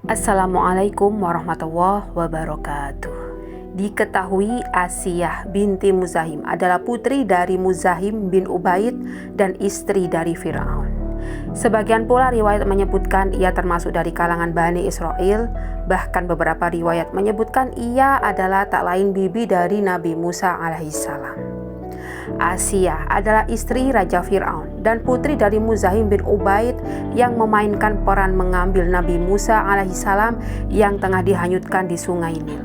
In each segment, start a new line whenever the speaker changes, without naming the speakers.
Assalamualaikum warahmatullahi wabarakatuh. Diketahui Asiyah binti Muzahim adalah putri dari Muzahim bin Ubaid dan istri dari Fir'aun. Sebagian pula riwayat menyebutkan ia termasuk dari kalangan Bani Israel. Bahkan beberapa riwayat menyebutkan ia adalah tak lain bibi dari Nabi Musa alaihissalam. Asiyah adalah istri Raja Fir'aun dan putri dari Muzahim bin Ubaid yang memainkan peran mengambil Nabi Musa alaihissalam yang tengah dihanyutkan di sungai Nil.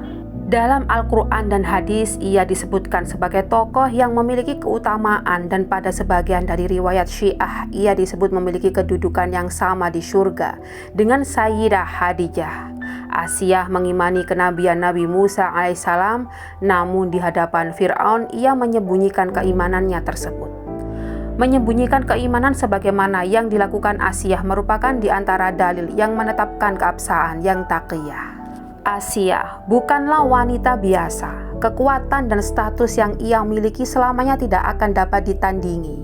Dalam Al-Quran dan hadis ia disebutkan sebagai tokoh yang memiliki keutamaan, dan pada sebagian dari riwayat Syiah ia disebut memiliki kedudukan yang sama di surga dengan Sayyidah Khadijah. Asiyah mengimani kenabian Nabi Musa alaihissalam, namun di hadapan Fir'aun ia menyembunyikan keimanannya tersebut. Menyembunyikan keimanan sebagaimana yang dilakukan Asiyah merupakan di antara dalil yang menetapkan keabsahan yang taqiyah. Asiyah bukanlah wanita biasa. Kekuatan dan status yang ia miliki selamanya tidak akan dapat ditandingi.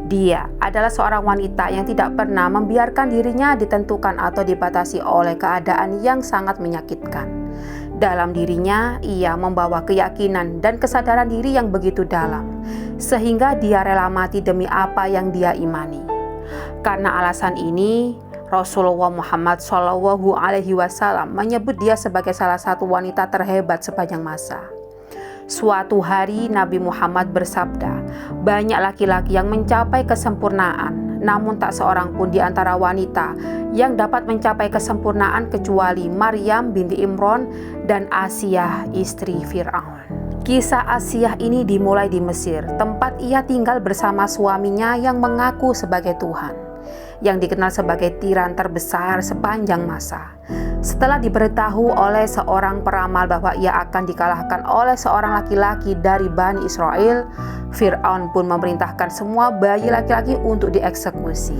Dia adalah seorang wanita yang tidak pernah membiarkan dirinya ditentukan atau dibatasi oleh keadaan yang sangat menyakitkan. Dalam dirinya, ia membawa keyakinan dan kesadaran diri yang begitu dalam, sehingga dia rela mati demi apa yang dia imani. Karena alasan ini, Rasulullah Muhammad SAW menyebut dia sebagai salah satu wanita terhebat sepanjang masa. Suatu hari Nabi Muhammad bersabda, banyak laki-laki yang mencapai kesempurnaan, namun tak seorang pun di antara wanita yang dapat mencapai kesempurnaan kecuali Maryam binti Imran dan Asiyah istri Fir'aun. Kisah Asiyah ini dimulai di Mesir, tempat ia tinggal bersama suaminya yang mengaku sebagai Tuhan, yang dikenal sebagai tiran terbesar sepanjang masa. Setelah diberitahu oleh seorang peramal bahwa ia akan dikalahkan oleh seorang laki-laki dari Bani Israel, Fir'aun pun memerintahkan semua bayi laki-laki untuk dieksekusi.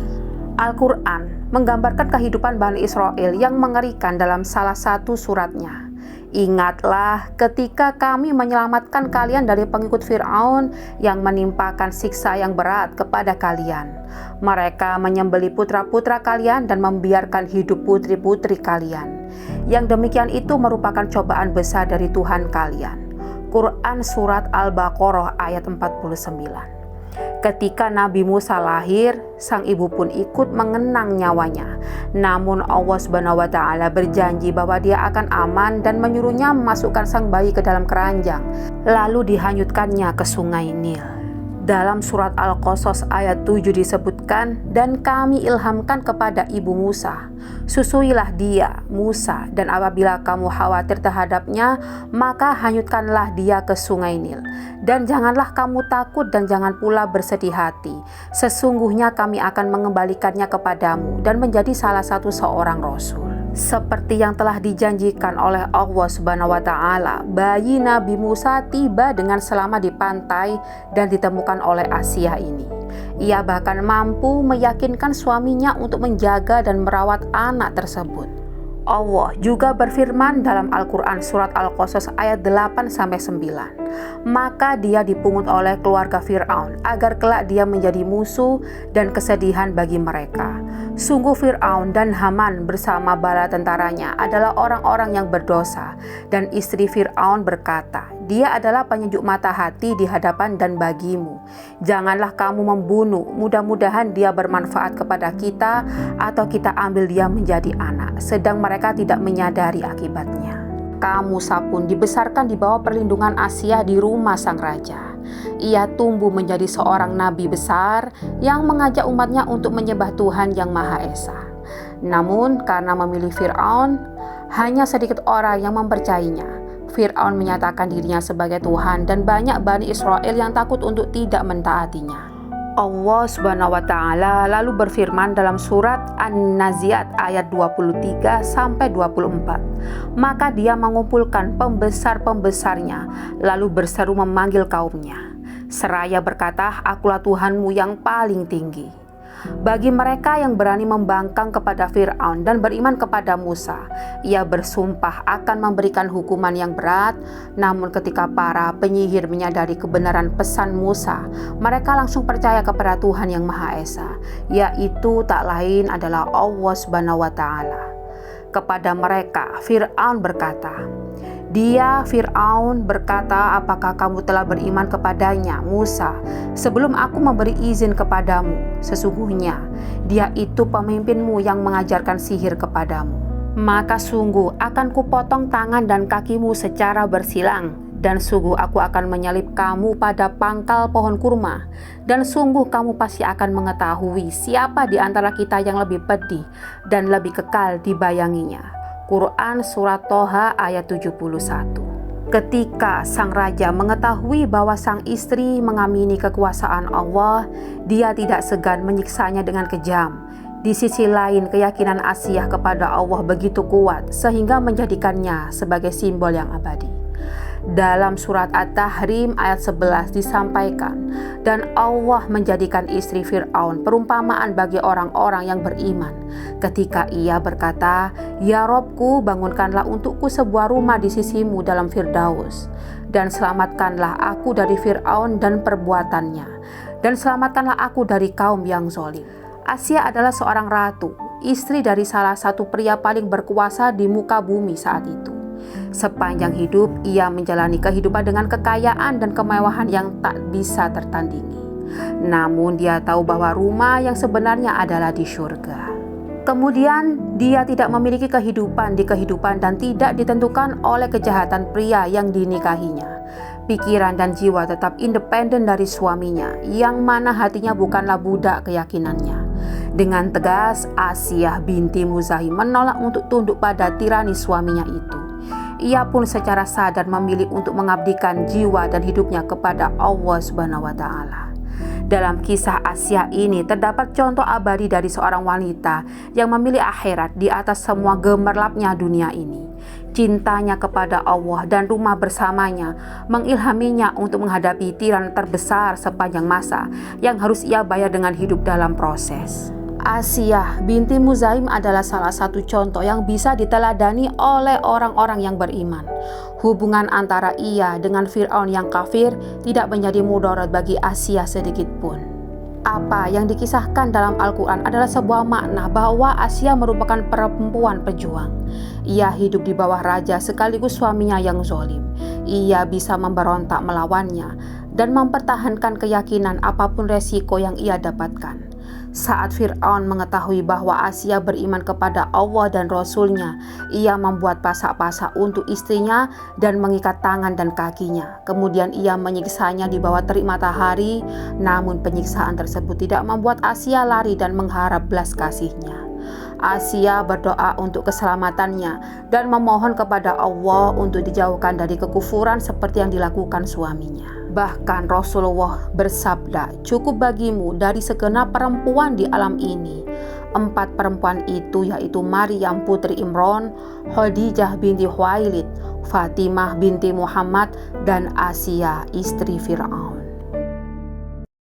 Al-Quran menggambarkan kehidupan Bani Israel yang mengerikan dalam salah satu suratnya. Ingatlah ketika kami menyelamatkan kalian dari pengikut Fir'aun yang menimpakan siksa yang berat kepada kalian. Mereka menyembelih putra-putra kalian dan membiarkan hidup putri-putri kalian. Yang demikian itu merupakan cobaan besar dari Tuhan kalian. Quran Surat Al-Baqarah ayat 49. Ketika Nabi Musa lahir, sang ibu pun ikut mengenang nyawanya. Namun Allah SWT berjanji bahwa dia akan aman dan menyuruhnya memasukkan sang bayi ke dalam keranjang, lalu dihanyutkannya ke sungai Nil. Dalam surat Al-Qasas ayat 7 disebutkan, dan kami ilhamkan kepada ibu Musa, susuilah dia, Musa, dan apabila kamu khawatir terhadapnya, maka hanyutkanlah dia ke sungai Nil. Dan janganlah kamu takut dan jangan pula bersedih hati. Sesungguhnya kami akan mengembalikannya kepadamu dan menjadi salah satu seorang Rasul. Seperti yang telah dijanjikan oleh Allah SWT, bayi Nabi Musa tiba dengan selamat di pantai dan ditemukan oleh Asiyah ini. Ia bahkan mampu meyakinkan suaminya untuk menjaga dan merawat anak tersebut. Allah juga berfirman dalam Al-Quran Surat Al-Qasas ayat 8-9. Maka dia dipungut oleh keluarga Fir'aun agar kelak dia menjadi musuh dan kesedihan bagi mereka. Sungguh Fir'aun dan Haman bersama bala tentaranya adalah orang-orang yang berdosa. Dan istri Fir'aun berkata, dia adalah penyejuk mata hati di hadapan dan bagimu. Janganlah kamu membunuh, mudah-mudahan dia bermanfaat kepada kita atau kita ambil dia menjadi anak. Sedang mereka tidak menyadari akibatnya. Musa pun dibesarkan di bawah perlindungan Asiyah di rumah sang raja. Ia tumbuh menjadi seorang nabi besar yang mengajak umatnya untuk menyembah Tuhan yang Maha Esa. Namun karena memilih Fir'aun, hanya sedikit orang yang mempercayainya. Fir'aun menyatakan dirinya sebagai Tuhan dan banyak Bani Israel yang takut untuk tidak mentaatinya. Allah SWT lalu berfirman dalam surat An-Naziat ayat 23-24. Maka dia mengumpulkan pembesar-pembesarnya lalu berseru memanggil kaumnya. Seraya berkata, akulah Tuhanmu yang paling tinggi. Bagi mereka yang berani membangkang kepada Fir'aun dan beriman kepada Musa, ia bersumpah akan memberikan hukuman yang berat. Namun ketika para penyihir menyadari kebenaran pesan Musa, mereka langsung percaya kepada Tuhan yang Maha Esa, yaitu tak lain adalah Allah SWT. kepada mereka, Fir'aun berkata, "Dia Fir'aun berkata, apakah kamu telah beriman kepadanya, Musa, sebelum aku memberi izin kepadamu? Sesungguhnya dia itu pemimpinmu yang mengajarkan sihir kepadamu. Maka sungguh akan kupotong tangan dan kakimu secara bersilang, dan sungguh aku akan menyalip kamu pada pangkal pohon kurma, dan sungguh kamu pasti akan mengetahui siapa di antara kita yang lebih pedih dan lebih kekal dibayanginya." Quran Surat Toha ayat 71. Ketika sang raja mengetahui bahwa sang istri mengamini kekuasaan Allah, dia tidak segan menyiksanya dengan kejam. Di sisi lain, keyakinan Asiyah kepada Allah begitu kuat sehingga menjadikannya sebagai simbol yang abadi. Dalam surat At-Tahrim ayat 11 disampaikan, "Dan Allah menjadikan istri Fir'aun perumpamaan bagi orang-orang yang beriman ketika ia berkata, 'Ya Robku, bangunkanlah untukku sebuah rumah di sisimu dalam Firdaus, dan selamatkanlah aku dari Fir'aun dan perbuatannya, dan selamatkanlah aku dari kaum yang zalim.'" Asiyah adalah seorang ratu, istri dari salah satu pria paling berkuasa di muka bumi saat itu. Sepanjang hidup, ia menjalani kehidupan dengan kekayaan dan kemewahan yang tak bisa tertandingi. Namun dia tahu bahwa rumah yang sebenarnya adalah di surga. Kemudian dia tidak memiliki kehidupan di kehidupan dan tidak ditentukan oleh kejahatan pria yang dinikahinya. Pikiran dan jiwa tetap independen dari suaminya, yang mana hatinya bukanlah budak keyakinannya. Dengan tegas, Asiyah binti Muzahim menolak untuk tunduk pada tirani suaminya itu. Ia pun secara sadar memilih untuk mengabdikan jiwa dan hidupnya kepada Allah Subhanahu wa Ta'ala. Dalam kisah Asiyah ini terdapat contoh abadi dari seorang wanita yang memilih akhirat di atas semua gemerlapnya dunia ini. Cintanya kepada Allah dan rumah bersamanya mengilhaminya untuk menghadapi tiran terbesar sepanjang masa yang harus ia bayar dengan hidup dalam proses. Asiyah binti Muzahim adalah salah satu contoh yang bisa diteladani oleh orang-orang yang beriman. Hubungan antara ia dengan Fir'aun yang kafir tidak menjadi mudarat bagi Asiyah sedikit pun. Apa yang dikisahkan dalam Al-Quran adalah sebuah makna bahwa Asiyah merupakan perempuan pejuang. Ia hidup di bawah raja sekaligus suaminya yang zalim. Ia bisa memberontak melawannya dan mempertahankan keyakinan apapun resiko yang ia dapatkan. Saat Fir'aun mengetahui bahwa Asiyah beriman kepada Allah dan Rasul-Nya, ia membuat pasak-pasak untuk istrinya dan mengikat tangan dan kakinya. Kemudian ia menyiksanya di bawah terik matahari, namun penyiksaan tersebut tidak membuat Asiyah lari dan mengharap belas kasihnya. Asiyah berdoa untuk keselamatannya dan memohon kepada Allah untuk dijauhkan dari kekufuran seperti yang dilakukan suaminya. Bahkan Rasulullah bersabda, "Cukup bagimu dari segenap perempuan di alam ini." 4 perempuan itu yaitu Maryam putri Imran, Khadijah binti Khuwailid, Fatimah binti Muhammad, dan Asiyah istri Fir'aun.